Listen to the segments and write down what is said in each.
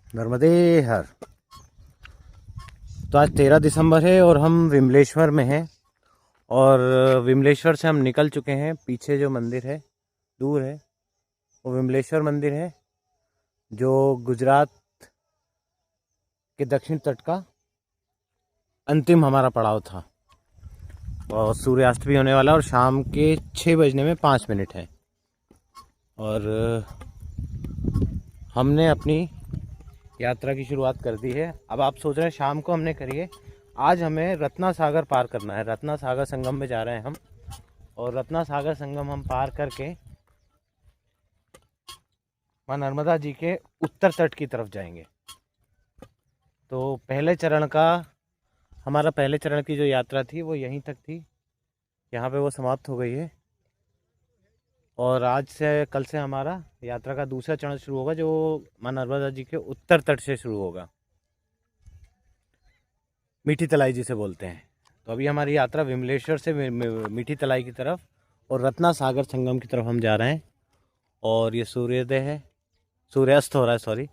नर्मदे हर। तो आज 13 दिसंबर है और हम विमलेश्वर में हैं। और विमलेश्वर से हम निकल चुके हैं। पीछे जो मंदिर है दूर है वो विमलेश्वर मंदिर है, जो गुजरात के दक्षिण तट का अंतिम हमारा पड़ाव था। और सूर्यास्त भी होने वाला और शाम के 6 बजने में 5 मिनट है। और हमने अपनी यात्रा की शुरुआत कर दी है। अब आप सोच रहे हैं शाम को हमने करी है। आज हमें रत्ना सागर पार करना है। रत्ना सागर संगम में जा रहे हैं हम। और रत्ना सागर संगम हम पार करके माँ नर्मदा जी के उत्तर तट की तरफ जाएंगे। तो पहले चरण की जो यात्रा थी वो यहीं तक थी। यहाँ पे वो समाप्त हो गई है। और आज से कल से हमारा यात्रा का दूसरा चरण शुरू होगा, जो माँ नर्मदा जी के उत्तर तट से शुरू होगा। मीठी तलाई जिसे बोलते हैं। तो अभी हमारी यात्रा विमलेश्वर से मीठी तलाई की तरफ और रत्ना सागर संगम की तरफ हम जा रहे हैं। और ये सूर्योदय है, सूर्यास्त हो रहा है सॉरी।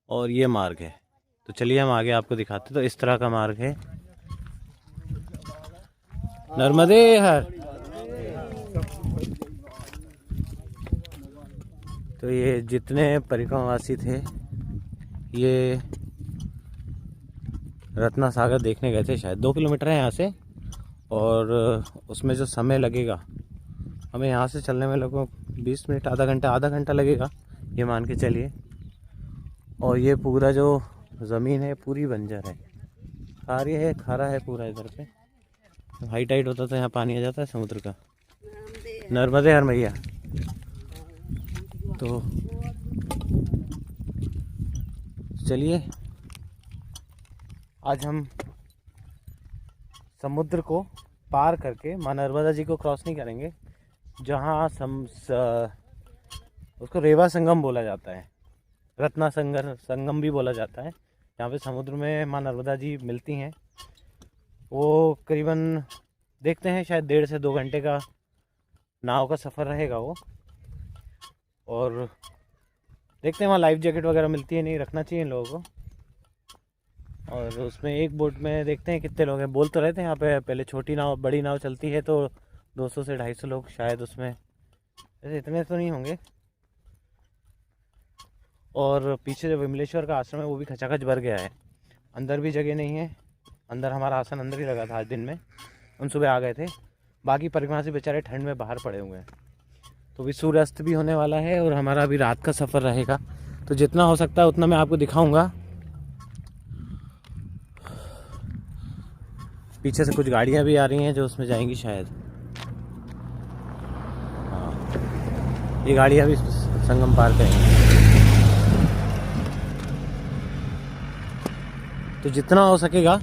और ये मार्ग है। तो चलिए हम आगे आपको दिखाते। तो इस तरह का मार्ग है। नर्मदे हर। तो ये जितने परिक्रमावासी थे ये रत्ना सागर देखने गए थे। शायद 2 किलोमीटर है यहाँ से। और उसमें जो समय लगेगा, हमें यहाँ से चलने में लगभग 20 मिनट, आधा घंटा लगेगा, ये मान के चलिए। और ये पूरा जो ज़मीन है पूरी बंजर है, खारी है, खारा है पूरा इधर पे। तो हाई टाइड होता तो यहाँ पानी आ जाता है समुद्र का। नर्मदे हर मैया। तो चलिए आज हम समुद्र को पार करके माँ नर्मदा जी को क्रॉस नहीं करेंगे, जहाँ उसको रेवा संगम बोला जाता है, रत्ना संगम भी बोला जाता है। यहाँ पे समुद्र में माँ नर्मदा जी मिलती हैं। वो करीबन देखते हैं शायद 1.5 से 2 घंटे का नाव का सफ़र रहेगा वो। और देखते हैं वहाँ लाइफ जैकेट वगैरह मिलती है नहीं, रखना चाहिए इन लोगों को। और उसमें एक बोट में देखते हैं कितने लोग हैं। बोल तो रहे थे यहाँ पे पहले छोटी नाव बड़ी नाव चलती है तो 200 से 250 लोग शायद उसमें, ऐसे इतने तो नहीं होंगे। और पीछे जो विमलेश्वर का आश्रम है वो भी खचाखच भर गया है। अंदर भी जगह नहीं है। अंदर हमारा आसन अंदर ही लगा था आज दिन में, हम सुबह आ गए थे। बाकी परिक्रमा से बेचारे ठंड में बाहर पड़े हुए हैं। तो अभी सूर्यास्त भी होने वाला है और हमारा अभी रात का सफ़र रहेगा। तो जितना हो सकता है उतना मैं आपको दिखाऊंगा। पीछे से कुछ गाड़ियाँ भी आ रही हैं जो उसमें जाएंगी शायद। हाँ, ये गाड़ियाँ भी संगम पार करेंगी। तो जितना हो सकेगा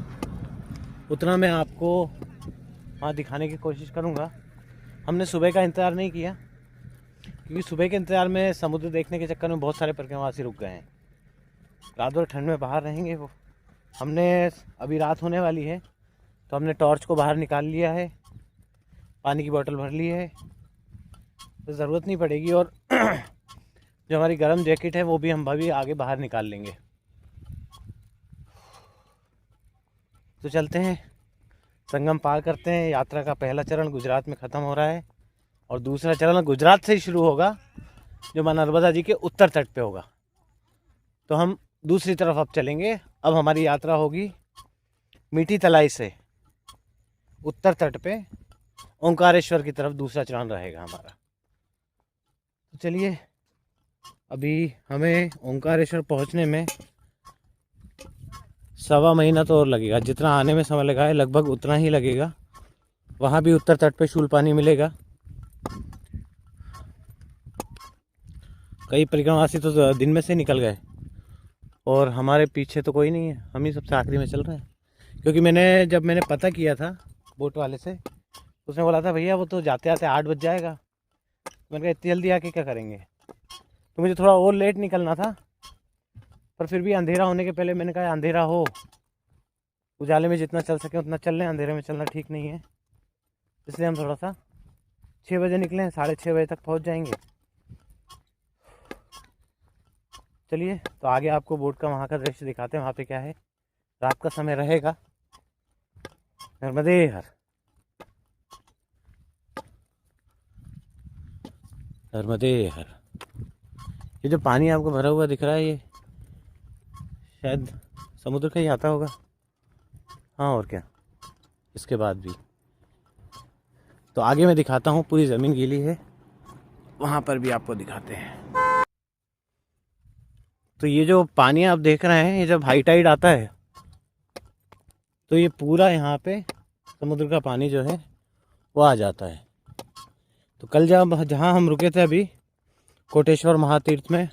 उतना मैं आपको वहाँ दिखाने की कोशिश करूँगा। हमने सुबह का इंतज़ार नहीं किया, क्योंकि सुबह के इंतज़ार में समुद्र देखने के चक्कर में बहुत सारे परिक्रमावासी रुक गए हैं। रात भर ठंड में बाहर रहेंगे वो। हमने अभी रात होने वाली है तो हमने टॉर्च को बाहर निकाल लिया है, पानी की बोतल भर ली है, तो ज़रूरत नहीं पड़ेगी। और जो हमारी गर्म जैकेट है वो भी हम अभी आगे बाहर निकाल लेंगे। तो चलते हैं, संगम पार करते हैं। यात्रा का पहला चरण गुजरात में ख़त्म हो रहा है और दूसरा चरण गुजरात से ही शुरू होगा, जो माँ नर्मदा जी के उत्तर तट पे होगा। तो हम दूसरी तरफ अब चलेंगे। अब हमारी यात्रा होगी मीठी तलाई से उत्तर तट पे ओंकारेश्वर की तरफ, दूसरा चरण रहेगा हमारा। तो चलिए, अभी हमें ओंकारेश्वर पहुंचने में 1.25 महीना तो और लगेगा। जितना आने में समय लगा है लगभग उतना ही लगेगा। वहाँ भी उत्तर तट पे शूल पानी मिलेगा। कई परिक्रमावासी तो दिन में से निकल गए और हमारे पीछे तो कोई नहीं है, हम ही सबसे आखिरी में चल रहे हैं। क्योंकि जब मैंने पता किया था बोट वाले से, उसने बोला था भैया वो तो जाते आते 8 बज जाएगा। मैंने कहा इतनी जल्दी आके क्या करेंगे। तो मुझे थोड़ा और लेट निकलना था, पर फिर भी अंधेरा होने के पहले मैंने कहा अंधेरा हो, उजाले में जितना चल सके उतना चल लें, अंधेरे में चलना ठीक नहीं है। इसलिए हम थोड़ा सा 6 बजे निकले, 6:30 बजे तक पहुंच जाएंगे। चलिए तो आगे आपको बोट का वहाँ का दृश्य दिखाते हैं। वहाँ पे क्या है, रात का समय रहेगा। नर्मदे हर, नर्मदे हर। ये जो पानी आपको भरा हुआ दिख रहा है, ये शायद समुद्र का ही आता होगा। हाँ और क्या, इसके बाद भी तो आगे मैं दिखाता हूँ। पूरी ज़मीन गीली है, वहाँ पर भी आपको दिखाते हैं। तो ये जो पानी आप देख रहे हैं, ये जब हाई टाइड आता है तो ये पूरा यहाँ पे समुद्र का पानी जो है वो आ जाता है। तो कल जहाँ हम रुके थे अभी कोटेश्वर महातीर्थ में,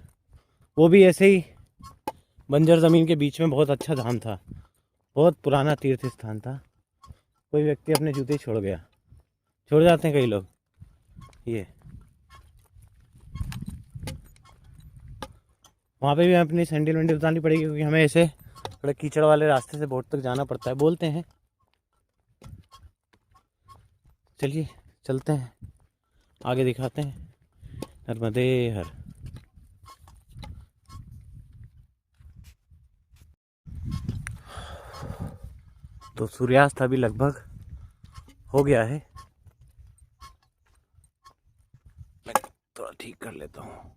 वो भी ऐसे ही बंजर ज़मीन के बीच में बहुत अच्छा धाम था, बहुत पुराना तीर्थ स्थान था। कोई व्यक्ति अपने जूते छोड़ गया, छोड़ जाते हैं कई लोग। ये वहाँ पे भी हमें अपनी सैंडल वैंडल उतारनी पड़ेगी, क्योंकि हमें ऐसे थोड़े कीचड़ वाले रास्ते से बोट तक जाना पड़ता है, बोलते हैं। चलिए चलते हैं, आगे दिखाते हैं। नर्मदे हर। तो सूर्यास्त अभी लगभग हो गया है। मैं थोड़ा ठीक कर लेता हूँ।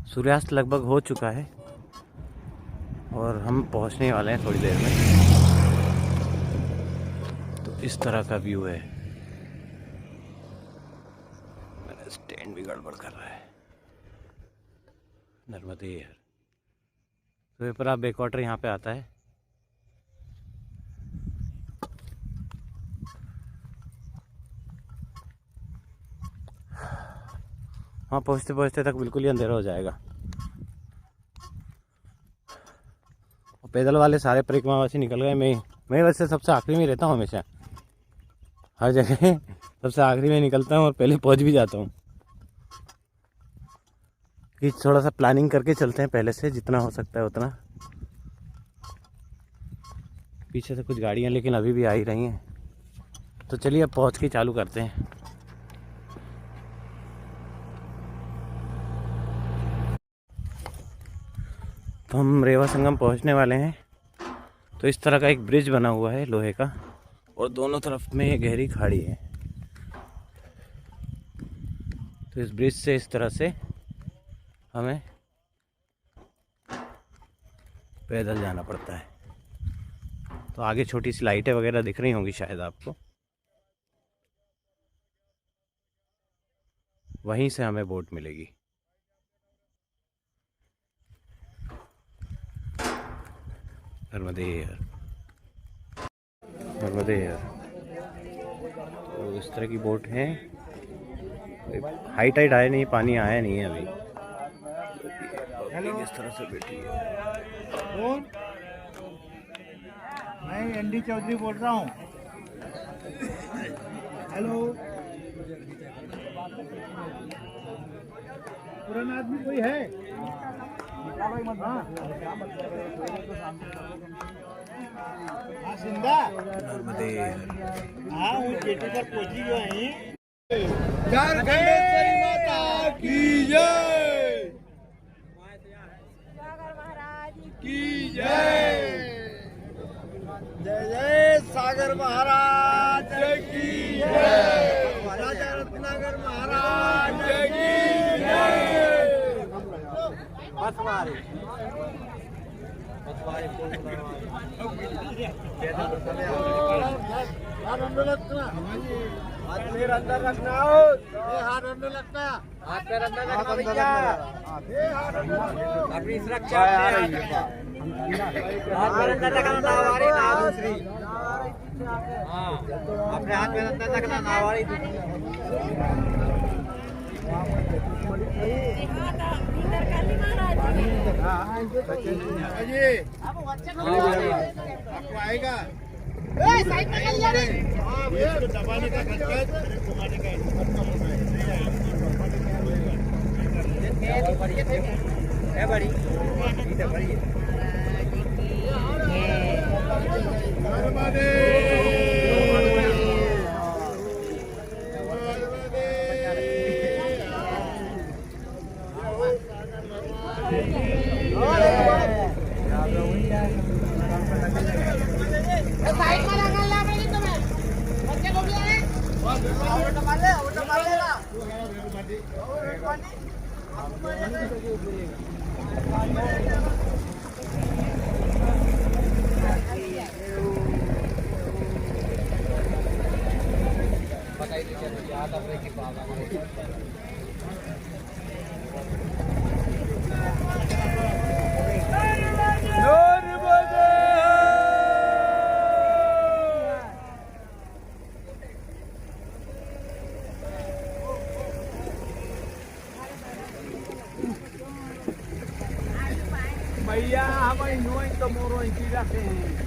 सूर्यास्त लगभग हो चुका है और हम पहुँचने वाले हैं थोड़ी देर में। तो इस तरह का व्यू है। मेरा स्टैंड भी गड़बड़ कर रहा है। नर्मदे हर। तो ये पर आप बैकवाटर यहाँ पे आता है। हाँ, पहुँचते पहुँचते तक बिल्कुल ही अंधेरा हो जाएगा। और पैदल वाले सारे परिक्रमावासी निकल गए। मैं वैसे सबसे आखिरी में रहता हूँ हमेशा, हर जगह सबसे आखिरी में निकलता हूँ और पहले पहुँच भी जाता हूँ। कि थोड़ा सा प्लानिंग करके चलते हैं पहले से, जितना हो सकता है उतना। पीछे से कुछ गाड़ियाँ लेकिन अभी भी आ ही रही हैं। तो चलिए अब पहुँच के चालू करते हैं। तो हम रेवा संगम पहुंचने वाले हैं। तो इस तरह का एक ब्रिज बना हुआ है लोहे का, और दोनों तरफ में ये गहरी खाड़ी है। तो इस ब्रिज से इस तरह से हमें पैदल जाना पड़ता है। तो आगे छोटी सी लाइटें वगैरह दिख रही होंगी शायद आपको, वहीं से हमें बोट मिलेगी। नर्मदे हर, नर्मदे हर। तो इस तरह की बोट है। हाई टाइड आया नहीं, पानी आया नहीं है अभी। हेलो, किस तरह से बैठी है। मैं एनडी चौधरी बोल रहा हूँ। हेलो, पुराना आदमी कोई है? हाँ सिंधा। नर्मदे हाँ, वो जेटी पर पहुंची जो है। झारखंडेश्वरी माता की जय, की जय, जय जय सागर महाराज की जय, राजा रत्नाकर महाराज की जय। हाथ अंदर रखना, हाथ पैर अंदर रखना, हाथ अंदर रखना, हाथ पैर अंदर रखना भैया, हाथ अंदर अपनी सुरक्षा, हाथ पैर अंदर रखना, नावारी ना दूसरी, हाँ अपने हाथ पैर अंदर रखना, नावारी आपको आएगा। दबाने का खर्चा, घुमाने का है बड़ी, भैया हमारी नुआई तो मोरो इंची रखे हैं।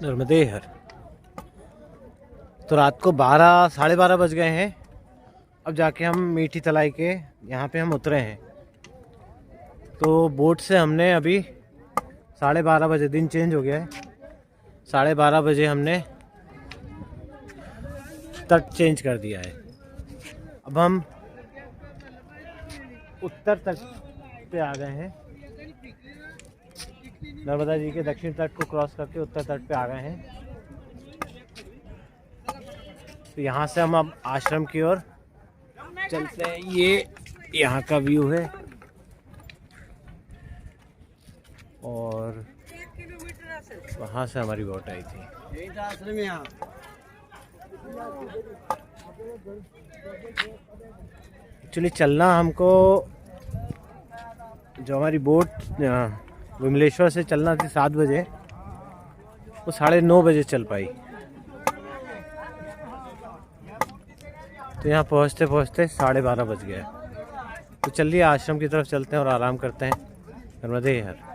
नर्मदे हर। तो रात को 12 साढ़े 12 बज गए हैं। अब जाके हम मीठी तलाई के यहाँ पे हम उतरे हैं। तो बोट से हमने अभी 12:30 बजे, दिन चेंज हो गया है, 12:30 बजे हमने तट चेंज कर दिया है। अब हम उत्तर तट पे आ गए हैं। नर्मदा जी के दक्षिण तट को क्रॉस करके उत्तर तट पे आ गए हैं। तो यहाँ से हम अब आश्रम की ओर चलते हैं। ये यहाँ का व्यू है और वहाँ से हमारी बोट आई थी। एक्चुअली चलना हमको, जो हमारी बोट विमलेश्वर से चलना थी 7 बजे, वो 9:30 बजे चल पाई। तो यहाँ पहुँचते पहुँचते 12:30 बज गया। तो चलिए आश्रम की तरफ चलते हैं और आराम करते हैं। नर्मदे हर।